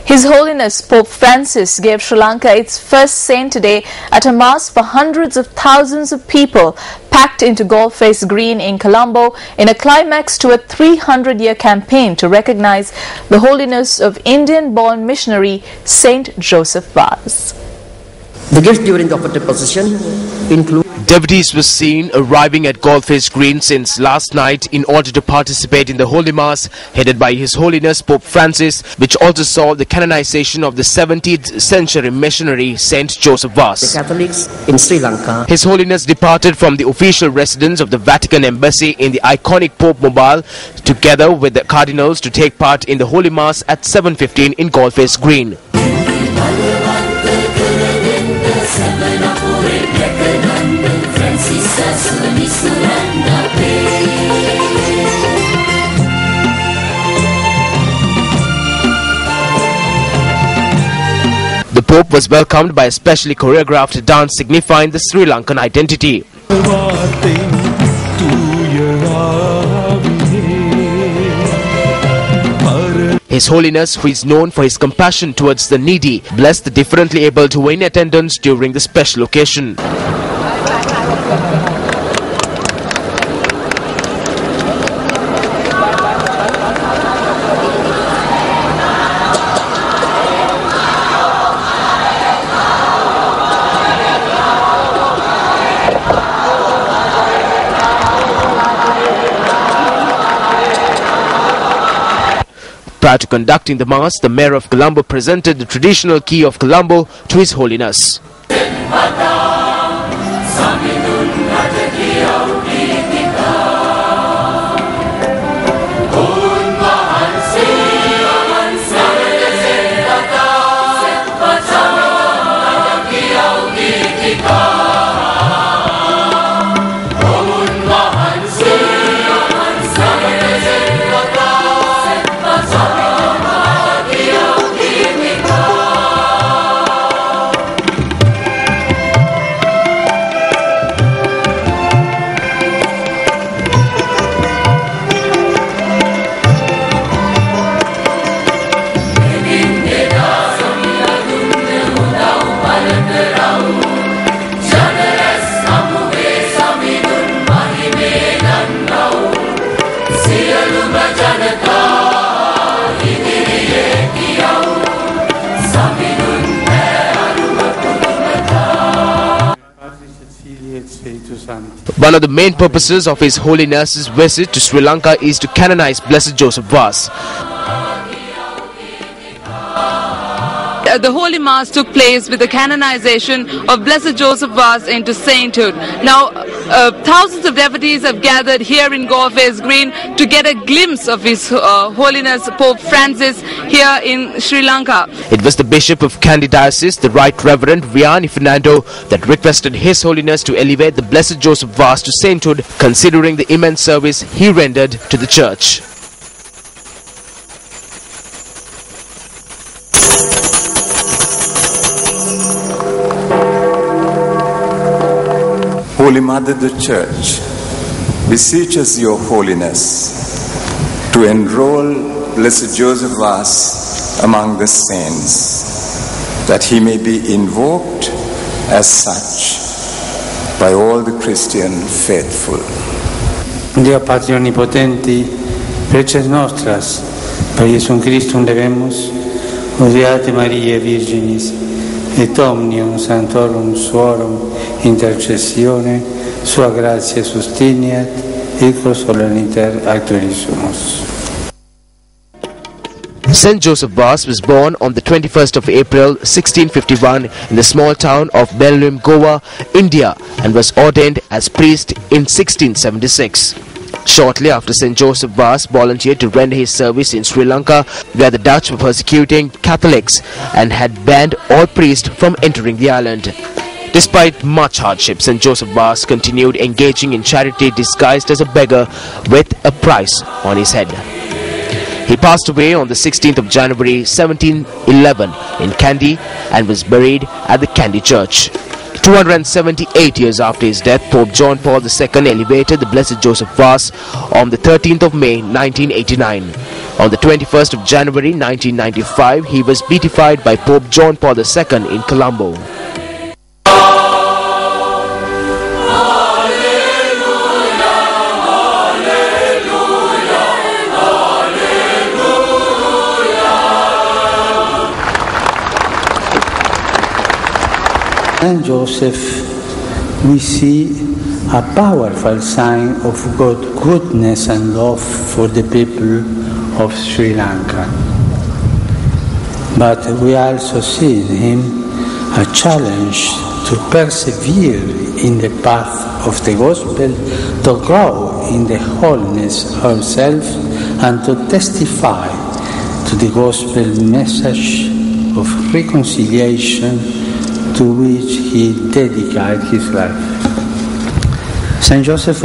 His Holiness Pope Francis gave Sri Lanka its first saint today at a mass for hundreds of thousands of people packed into Galle Face Green in Colombo in a climax to a 300-year campaign to recognize the holiness of Indian-born missionary Saint Joseph Vaz. The gifts during the offertory procession include devotees were seen arriving at Galle Face Green since last night in order to participate in the Holy Mass headed by His Holiness Pope Francis, which also saw the canonization of the 17th century missionary Saint Joseph Vaz. The Catholics in Sri Lanka. His Holiness departed from the official residence of the Vatican Embassy in the iconic Pope Mobile together with the cardinals to take part in the Holy Mass at 7:15 in Galle Face Green. The Pope was welcomed by a specially choreographed dance signifying the Sri Lankan identity. His Holiness, who is known for his compassion towards the needy, blessed the differently abled who were in attendance during the special occasion. Prior to conducting the Mass, the Mayor of Colombo presented the traditional key of Colombo to His Holiness. One of the main purposes of His Holiness's visit to Sri Lanka is to canonize Blessed Joseph Vaz. The Holy Mass took place with the canonization of Blessed Joseph Vaz into sainthood. Now, thousands of devotees have gathered here in Galle Face Green to get a glimpse of His Holiness Pope Francis here in Sri Lanka. It was the Bishop of Kandy Diocese, the Right Reverend Vianney Fernando, that requested His Holiness to elevate the Blessed Joseph Vaz to sainthood, considering the immense service he rendered to the Church. Holy Mother, the Church beseeches Your Holiness to enroll Blessed Joseph Vaz among the saints, that he may be invoked as such by all the Christian faithful. Dio Patria Omnipotenti, preces nostras, per Iesum Christum levemus, odiate Mariae Virginis, et omnium santorum suorum intercessione, sua gratia sustiniat, ego soleniter actualis sumus. Saint Joseph Vaz was born on the 21st of April 1651 in the small town of Belgium, Goa, India, and was ordained as priest in 1676. Shortly after, Saint Joseph Vaz volunteered to render his service in Sri Lanka, where the Dutch were persecuting Catholics and had banned all priests from entering the island. Despite much hardship, Saint Joseph Vaz continued engaging in charity disguised as a beggar with a price on his head. He passed away on the 16th of January 1711 in Kandy and was buried at the Kandy Church. 278 years after his death, Pope John Paul II elevated the Blessed Joseph Vase on the 13th of May 1989. On the 21st of January 1995, he was beatified by Pope John Paul II in Colombo. Saint Joseph, we see a powerful sign of God's goodness and love for the people of Sri Lanka. But we also see in him a challenge to persevere in the path of the gospel, to grow in the holiness ourselves, and to testify to the gospel message of reconciliation to which he dedicated his life. Saint Joseph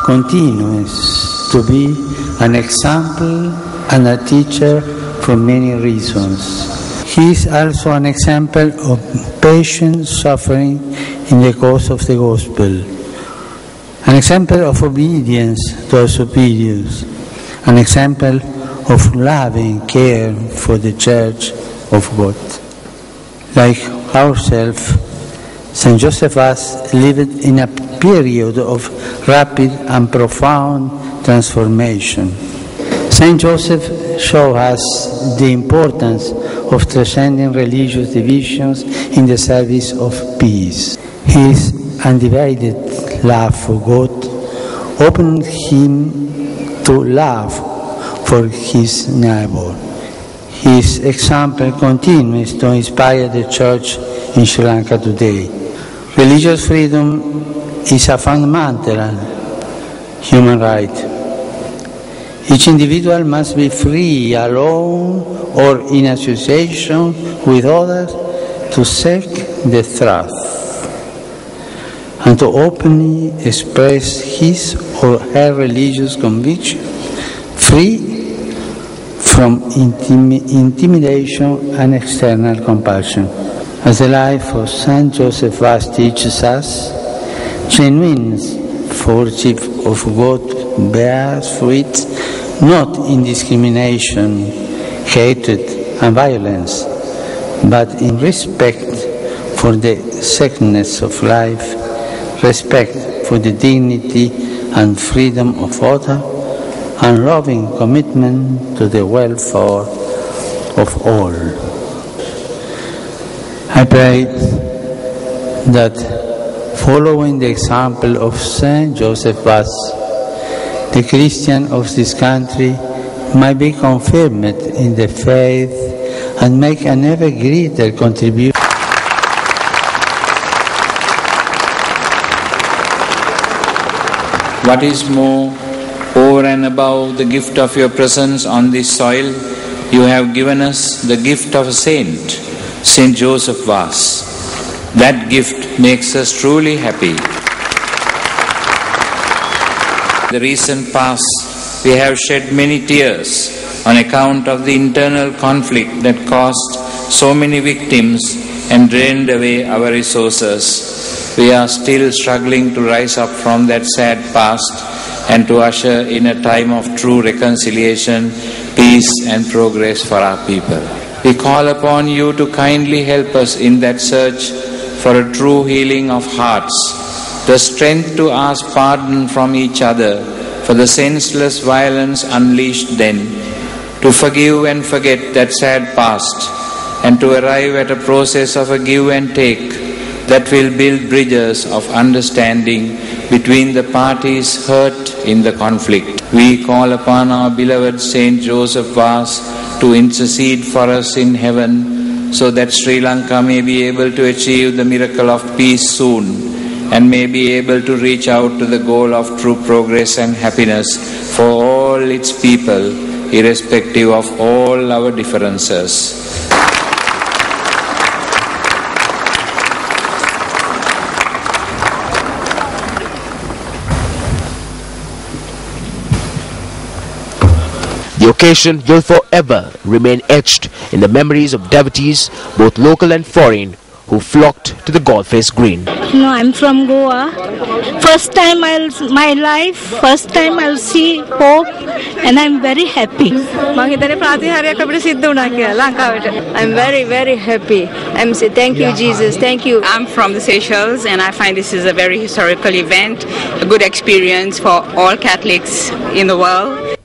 continues to be an example and a teacher for many reasons. He is also an example of patient suffering in the cause of the gospel, an example of obedience to our superiors, an example of loving care for the Church of God. Like ourselves, Saint Joseph lived in a period of rapid and profound transformation. Saint Joseph showed us the importance of transcending religious divisions in the service of peace. His undivided love for God opened him to love for his neighbor. His example continues to inspire the Church in Sri Lanka today. Religious freedom is a fundamental human right. Each individual must be free, alone or in association with others, to seek the truth and to openly express his or her religious conviction, free from intimidation and external compulsion. As the life of Saint Joseph teaches us, genuine worship of God bears fruit not in discrimination, hatred and violence, but in respect for the sacredness of life, respect for the dignity and freedom of others, and loving commitment to the welfare of all. I pray that, following the example of Saint Joseph the Christian of this country might be confirmed in the faith and make an ever greater contribution. What is more, over and above the gift of your presence on this soil, you have given us the gift of a saint, Saint Joseph Vase. That gift makes us truly happy. In the recent past, we have shed many tears on account of the internal conflict that caused so many victims and drained away our resources. We are still struggling to rise up from that sad past and to usher in a time of true reconciliation, peace and progress for our people. We call upon you to kindly help us in that search for a true healing of hearts, the strength to ask pardon from each other for the senseless violence unleashed then, to forgive and forget that sad past, and to arrive at a process of a give and take that will build bridges of understanding between the parties hurt in the conflict. We call upon our beloved Saint Joseph Vase to intercede for us in heaven, so that Sri Lanka may be able to achieve the miracle of peace soon and may be able to reach out to the goal of true progress and happiness for all its people, irrespective of all our differences. The occasion will forever remain etched in the memories of devotees, both local and foreign, who flocked to the Galle Face Green. No, I'm from Goa. First time I'll see Pope, and I'm very happy. I'm very, very happy. I'm saying thank you, Jesus. Thank you. I'm from the Seychelles, and I find this is a very historical event, a good experience for all Catholics in the world.